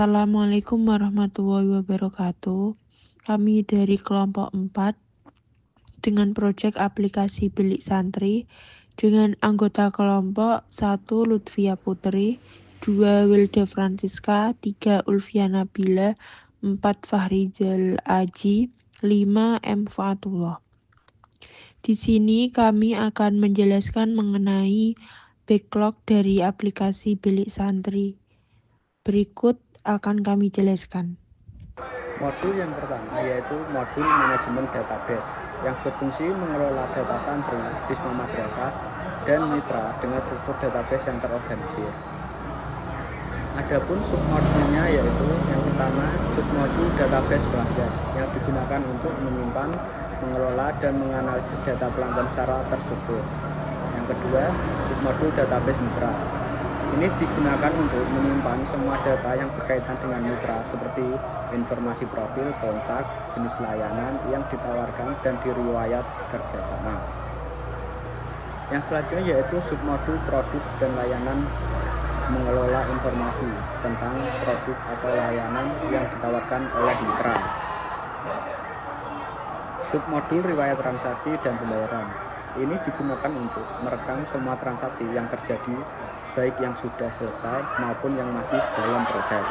Assalamualaikum warahmatullahi wabarakatuh. Kami dari kelompok 4 dengan proyek aplikasi Bilik Santri dengan anggota kelompok 1 Lutfia Putri, 2 Wilda Francisca, 3 Ulfia Nabila, 4 Fahrizal Aji, 5 M Faatullah. Di sini kami akan menjelaskan mengenai backlog dari aplikasi Bilik Santri. Berikut akan kami jelaskan. Modul yang pertama yaitu modul manajemen database yang berfungsi mengelola data santri, siswa madrasah, dan mitra dengan struktur database yang terorganisir. Adapun submodulnya yaitu yang pertama submodul database pelajar yang digunakan untuk menyimpan, mengelola, dan menganalisis data pelanggan secara terstruktur. Yang kedua, submodul database mitra. Ini digunakan untuk menyimpan semua data yang berkaitan dengan mitra seperti informasi profil, kontak, jenis layanan yang ditawarkan, dan riwayat kerjasama. Yang selanjutnya yaitu submodul produk dan layanan mengelola informasi tentang produk atau layanan yang ditawarkan oleh mitra. Submodul riwayat transaksi dan pembayaran. Ini digunakan untuk merekam semua transaksi yang terjadi, baik yang sudah selesai maupun yang masih dalam proses.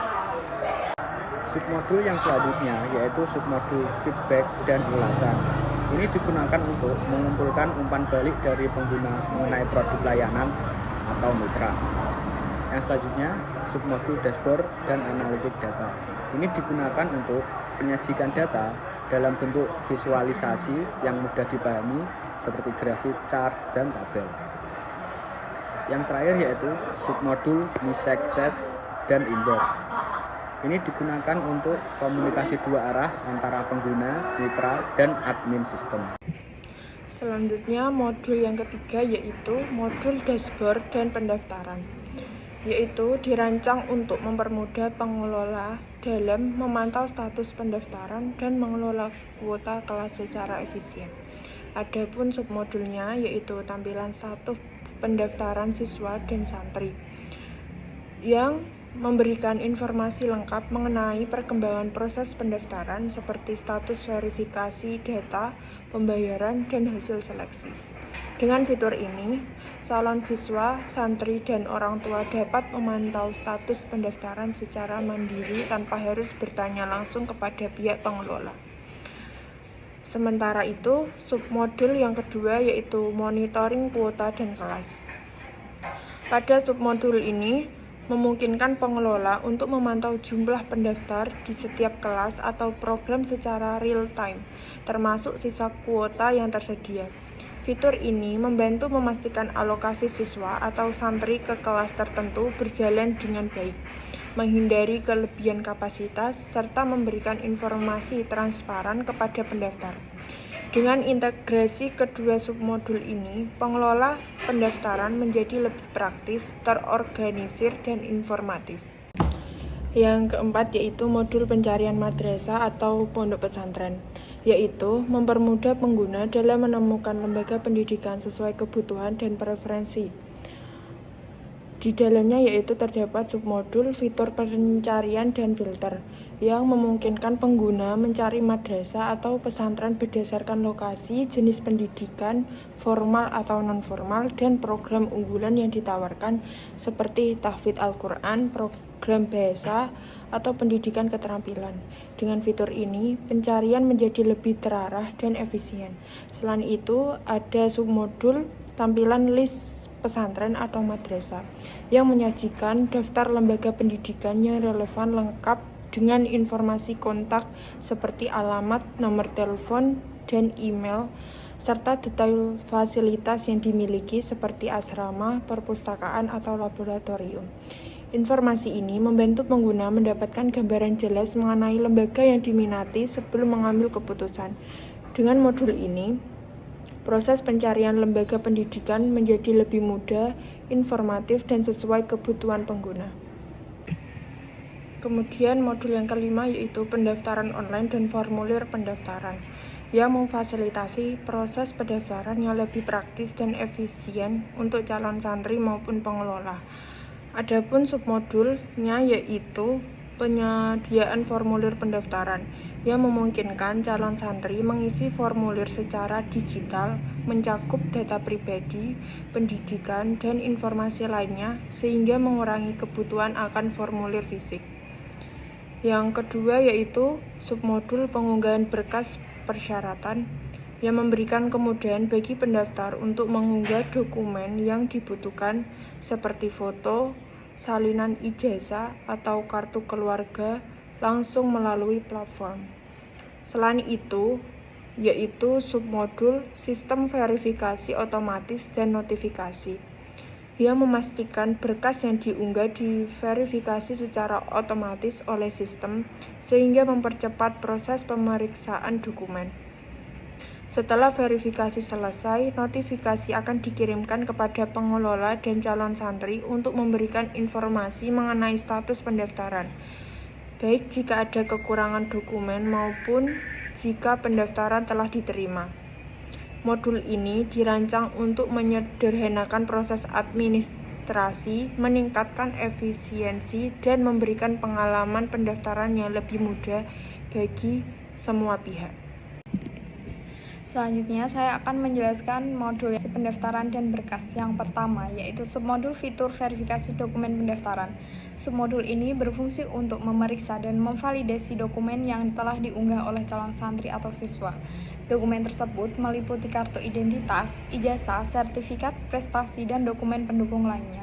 Submodul yang selanjutnya yaitu submodul feedback dan ulasan. Ini digunakan untuk mengumpulkan umpan balik dari pengguna mengenai produk layanan atau mitra. Yang selanjutnya submodul dashboard dan analitik data. Ini digunakan untuk menyajikan data dalam bentuk visualisasi yang mudah dipahami seperti grafik, chart, dan tabel. Yang terakhir yaitu submodul message chat dan inbox. Ini digunakan untuk komunikasi dua arah antara pengguna, mitra, dan admin sistem. Selanjutnya modul yang ketiga yaitu modul dashboard dan pendaftaran, yaitu dirancang untuk mempermudah pengelola dalam memantau status pendaftaran dan mengelola kuota kelas secara efisien. Adapun submodulnya yaitu tampilan status pendaftaran siswa dan santri yang memberikan informasi lengkap mengenai perkembangan proses pendaftaran seperti status verifikasi data, pembayaran, dan hasil seleksi. Dengan fitur ini, calon siswa, santri, dan orang tua dapat memantau status pendaftaran secara mandiri tanpa harus bertanya langsung kepada pihak pengelola. Sementara itu, submodul yang kedua yaitu monitoring kuota dan kelas. Pada submodul ini, memungkinkan pengelola untuk memantau jumlah pendaftar di setiap kelas atau program secara real-time, termasuk sisa kuota yang tersedia. Fitur ini membantu memastikan alokasi siswa atau santri ke kelas tertentu berjalan dengan baik, menghindari kelebihan kapasitas, serta memberikan informasi transparan kepada pendaftar. Dengan integrasi kedua submodul ini, pengelola pendaftaran menjadi lebih praktis, terorganisir, dan informatif. Yang keempat yaitu modul pencarian madrasah atau pondok pesantren, yaitu mempermudah pengguna dalam menemukan lembaga pendidikan sesuai kebutuhan dan preferensi. Di dalamnya yaitu terdapat submodul fitur pencarian dan filter yang memungkinkan pengguna mencari madrasah atau pesantren berdasarkan lokasi, jenis pendidikan, formal atau non-formal, dan program unggulan yang ditawarkan seperti tahfidz Al-Quran, program bahasa, atau pendidikan keterampilan. Dengan fitur ini, pencarian menjadi lebih terarah dan efisien. Selain itu, ada submodul tampilan list pesantren atau madrasah yang menyajikan daftar lembaga pendidikan yang relevan lengkap dengan informasi kontak seperti alamat, nomor telepon, dan email, serta detail fasilitas yang dimiliki seperti asrama, perpustakaan, atau laboratorium. Informasi ini membantu pengguna mendapatkan gambaran jelas mengenai lembaga yang diminati sebelum mengambil keputusan. Dengan modul ini, proses pencarian lembaga pendidikan menjadi lebih mudah, informatif, dan sesuai kebutuhan pengguna. Kemudian modul yang kelima yaitu pendaftaran online dan formulir pendaftaran yang memfasilitasi proses pendaftaran yang lebih praktis dan efisien untuk calon santri maupun pengelola. Adapun submodulnya yaitu penyediaan formulir pendaftaran yang memungkinkan calon santri mengisi formulir secara digital, mencakup data pribadi, pendidikan, dan informasi lainnya sehingga mengurangi kebutuhan akan formulir fisik. Yang kedua yaitu submodul pengunggahan berkas persyaratan yang memberikan kemudahan bagi pendaftar untuk mengunggah dokumen yang dibutuhkan seperti foto, salinan ijazah, atau kartu keluarga langsung melalui platform. Selain itu, yaitu submodul sistem verifikasi otomatis dan notifikasi yang memastikan berkas yang diunggah diverifikasi secara otomatis oleh sistem sehingga mempercepat proses pemeriksaan dokumen. Setelah verifikasi selesai, notifikasi akan dikirimkan kepada pengelola dan calon santri untuk memberikan informasi mengenai status pendaftaran, baik jika ada kekurangan dokumen maupun jika pendaftaran telah diterima. Modul ini dirancang untuk menyederhanakan proses administrasi, meningkatkan efisiensi, dan memberikan pengalaman pendaftaran yang lebih mudah bagi semua pihak. Selanjutnya, saya akan menjelaskan modul pendaftaran dan berkas. Yang pertama, yaitu submodul fitur verifikasi dokumen pendaftaran. Submodul ini berfungsi untuk memeriksa dan memvalidasi dokumen yang telah diunggah oleh calon santri atau siswa. Dokumen tersebut meliputi kartu identitas, ijazah, sertifikat prestasi, dan dokumen pendukung lainnya.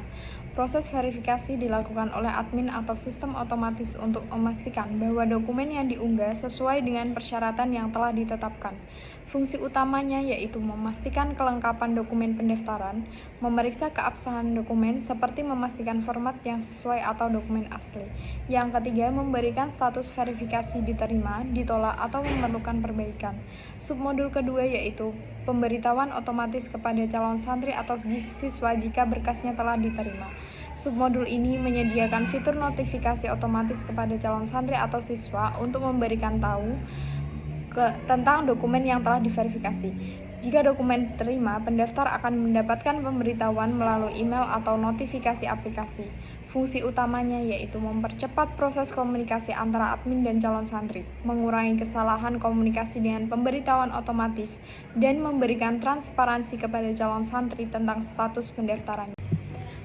Proses verifikasi dilakukan oleh admin atau sistem otomatis untuk memastikan bahwa dokumen yang diunggah sesuai dengan persyaratan yang telah ditetapkan. Fungsi utamanya yaitu memastikan kelengkapan dokumen pendaftaran, memeriksa keabsahan dokumen seperti memastikan format yang sesuai atau dokumen asli. Yang ketiga, memberikan status verifikasi diterima, ditolak, atau memerlukan perbaikan. Submodul kedua yaitu pemberitahuan otomatis kepada calon santri atau siswa jika berkasnya telah diterima. Submodul ini menyediakan fitur notifikasi otomatis kepada calon santri atau siswa untuk memberikan tahu tentang dokumen yang telah diverifikasi. Jika dokumen diterima, pendaftar akan mendapatkan pemberitahuan melalui email atau notifikasi aplikasi. Fungsi utamanya yaitu mempercepat proses komunikasi antara admin dan calon santri, mengurangi kesalahan komunikasi dengan pemberitahuan otomatis, dan memberikan transparansi kepada calon santri tentang status pendaftarannya.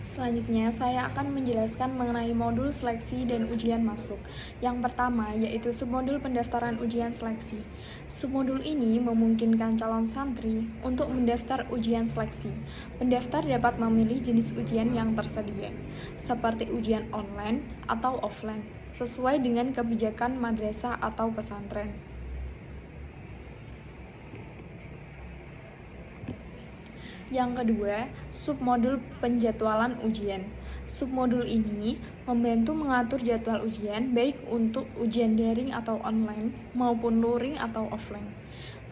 Selanjutnya, saya akan menjelaskan mengenai modul seleksi dan ujian masuk. Yang pertama, yaitu submodul pendaftaran ujian seleksi. Submodul ini memungkinkan calon santri untuk mendaftar ujian seleksi. Pendaftar dapat memilih jenis ujian yang tersedia, seperti ujian online atau offline, sesuai dengan kebijakan madrasah atau pesantren. Yang kedua, submodul penjadwalan ujian. Submodul ini membantu mengatur jadwal ujian baik untuk ujian daring atau online maupun luring atau offline.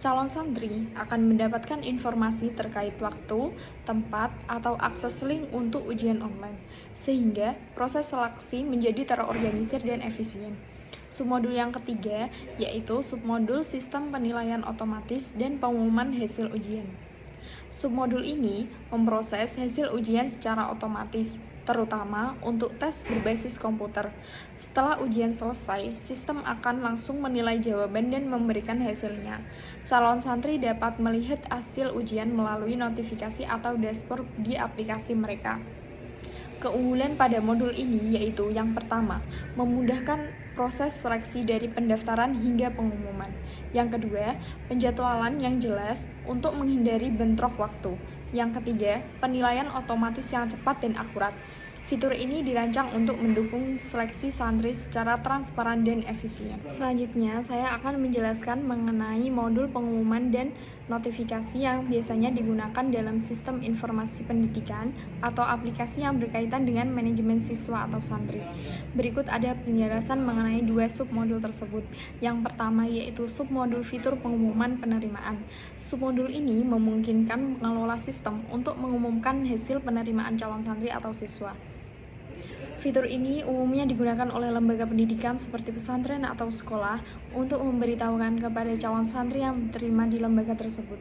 Calon santri akan mendapatkan informasi terkait waktu, tempat, atau akses link untuk ujian online, sehingga proses seleksi menjadi terorganisir dan efisien. Submodul yang ketiga yaitu submodul sistem penilaian otomatis dan pengumuman hasil ujian. Submodul ini memproses hasil ujian secara otomatis, terutama untuk tes berbasis komputer. Setelah ujian selesai, sistem akan langsung menilai jawaban dan memberikan hasilnya. Calon santri dapat melihat hasil ujian melalui notifikasi atau dashboard di aplikasi mereka. Keunggulan pada modul ini yaitu yang pertama, memudahkan proses seleksi dari pendaftaran hingga pengumuman. Yang kedua, penjadwalan yang jelas untuk menghindari bentrok waktu. Yang ketiga, penilaian otomatis yang cepat dan akurat. Fitur ini dirancang untuk mendukung seleksi santri secara transparan dan efisien. Selanjutnya, saya akan menjelaskan mengenai modul pengumuman dan notifikasi yang biasanya digunakan dalam sistem informasi pendidikan atau aplikasi yang berkaitan dengan manajemen siswa atau santri. Berikut ada penjelasan mengenai dua submodul tersebut. Yang pertama yaitu submodul fitur pengumuman penerimaan. Submodul ini memungkinkan pengelola sistem untuk mengumumkan hasil penerimaan calon santri atau siswa. Fitur ini umumnya digunakan oleh lembaga pendidikan seperti pesantren atau sekolah untuk memberitahukan kepada calon santri yang diterima di lembaga tersebut.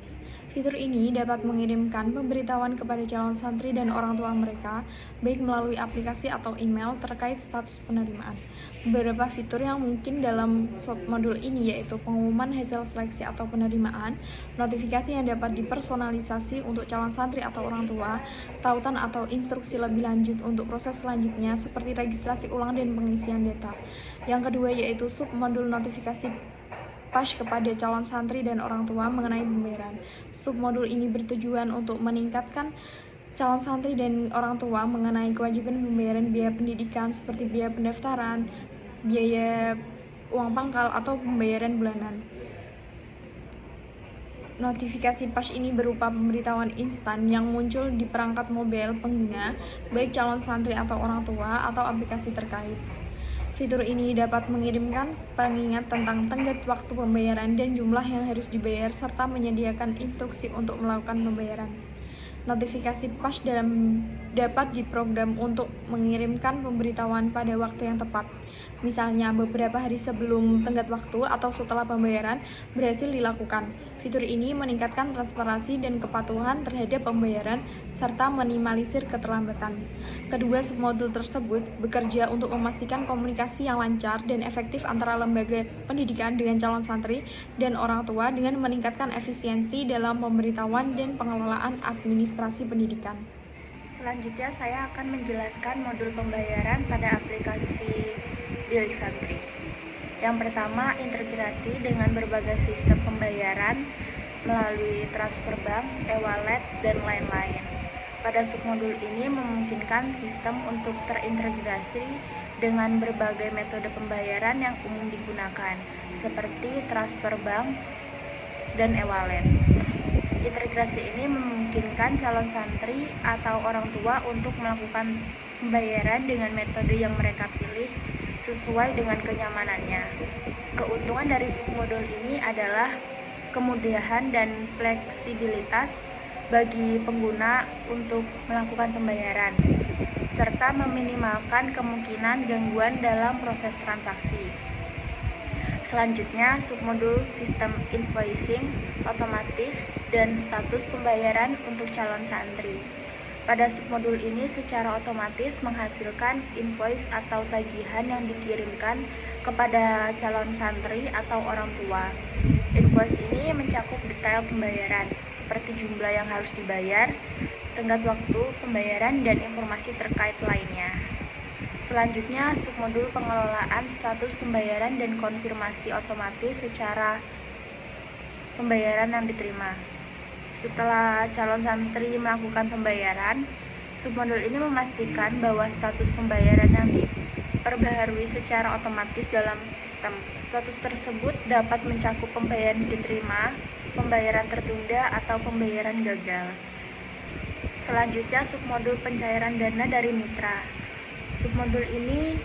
Fitur ini dapat mengirimkan pemberitahuan kepada calon santri dan orang tua mereka, baik melalui aplikasi atau email terkait status penerimaan. Beberapa fitur yang mungkin dalam submodul ini yaitu pengumuman hasil seleksi atau penerimaan, notifikasi yang dapat dipersonalisasi untuk calon santri atau orang tua, tautan atau instruksi lebih lanjut untuk proses selanjutnya seperti registrasi ulang dan pengisian data. Yang kedua yaitu submodul notifikasi PASH kepada calon santri dan orang tua mengenai pembayaran. Submodul ini bertujuan untuk meningkatkan calon santri dan orang tua mengenai kewajiban pembayaran biaya pendidikan seperti biaya pendaftaran, biaya uang pangkal, atau pembayaran bulanan. Notifikasi PASH ini berupa pemberitahuan instan yang muncul di perangkat mobile pengguna, baik calon santri atau orang tua atau aplikasi terkait. Fitur ini dapat mengirimkan pengingat tentang tenggat waktu pembayaran dan jumlah yang harus dibayar serta menyediakan instruksi untuk melakukan pembayaran. Notifikasi PASH dapat diprogram untuk mengirimkan pemberitahuan pada waktu yang tepat. Misalnya beberapa hari sebelum tenggat waktu atau setelah pembayaran berhasil dilakukan. Fitur ini meningkatkan transparansi dan kepatuhan terhadap pembayaran serta minimalisir keterlambatan. Kedua submodul tersebut bekerja untuk memastikan komunikasi yang lancar dan efektif antara lembaga pendidikan dengan calon santri dan orang tua dengan meningkatkan efisiensi dalam pemberitahuan dan pengelolaan administrasi pendidikan. Selanjutnya saya akan menjelaskan modul pembayaran pada aplikasi Bilik Santri. Yang pertama, integrasi dengan berbagai sistem pembayaran melalui transfer bank, e-wallet, dan lain-lain. Pada submodul ini memungkinkan sistem untuk terintegrasi dengan berbagai metode pembayaran yang umum digunakan, seperti transfer bank dan e-wallet. Integrasi ini memungkinkan calon santri atau orang tua untuk melakukan pembayaran dengan metode yang mereka pilih sesuai dengan kenyamanannya. Keuntungan dari submodul ini adalah kemudahan dan fleksibilitas bagi pengguna untuk melakukan pembayaran, serta meminimalkan kemungkinan gangguan dalam proses transaksi. Selanjutnya, submodul sistem invoicing otomatis dan status pembayaran untuk calon santri. Pada submodul ini secara otomatis menghasilkan invoice atau tagihan yang dikirimkan kepada calon santri atau orang tua. Invoice ini mencakup detail pembayaran, seperti jumlah yang harus dibayar, tenggat waktu pembayaran, dan informasi terkait lainnya. Selanjutnya, submodul pengelolaan status pembayaran dan konfirmasi otomatis secara pembayaran yang diterima. Setelah calon santri melakukan pembayaran, submodul ini memastikan bahwa status pembayaran yang diperbaharui secara otomatis dalam sistem. Status tersebut dapat mencakup pembayaran diterima, pembayaran tertunda, atau pembayaran gagal. Selanjutnya, submodul pencairan dana dari mitra. Submodul ini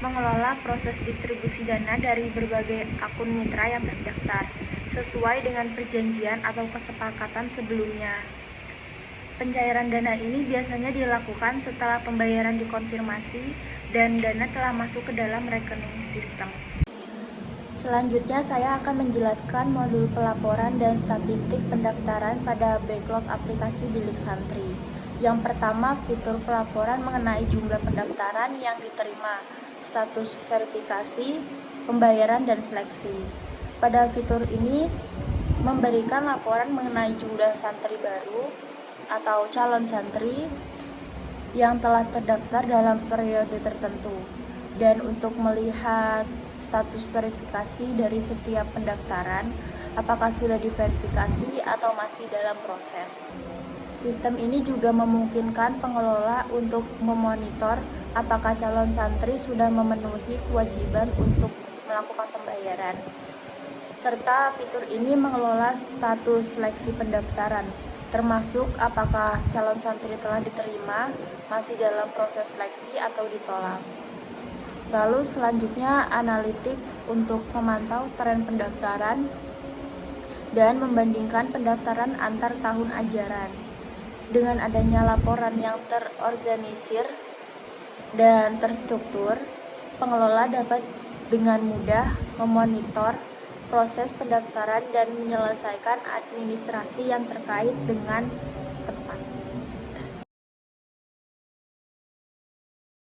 mengelola proses distribusi dana dari berbagai akun mitra yang terdaftar, sesuai dengan perjanjian atau kesepakatan sebelumnya. Pencairan dana ini biasanya dilakukan setelah pembayaran dikonfirmasi dan dana telah masuk ke dalam rekening sistem. Selanjutnya saya akan menjelaskan modul pelaporan dan statistik pendaftaran pada backlog aplikasi Bilik Santri. Yang pertama, fitur pelaporan mengenai jumlah pendaftaran yang diterima, status verifikasi, pembayaran, dan seleksi. Pada fitur ini memberikan laporan mengenai jumlah santri baru atau calon santri yang telah terdaftar dalam periode tertentu, dan untuk melihat status verifikasi dari setiap pendaftaran, apakah sudah diverifikasi atau masih dalam proses. Sistem ini juga memungkinkan pengelola untuk memonitor apakah calon santri sudah memenuhi kewajiban untuk melakukan pembayaran. Serta fitur ini mengelola status seleksi pendaftaran, termasuk apakah calon santri telah diterima, masih dalam proses seleksi, atau ditolak. Lalu selanjutnya analitik untuk memantau tren pendaftaran dan membandingkan pendaftaran antar tahun ajaran. Dengan adanya laporan yang terorganisir dan terstruktur, pengelola dapat dengan mudah memonitor proses pendaftaran dan menyelesaikan administrasi yang terkait dengan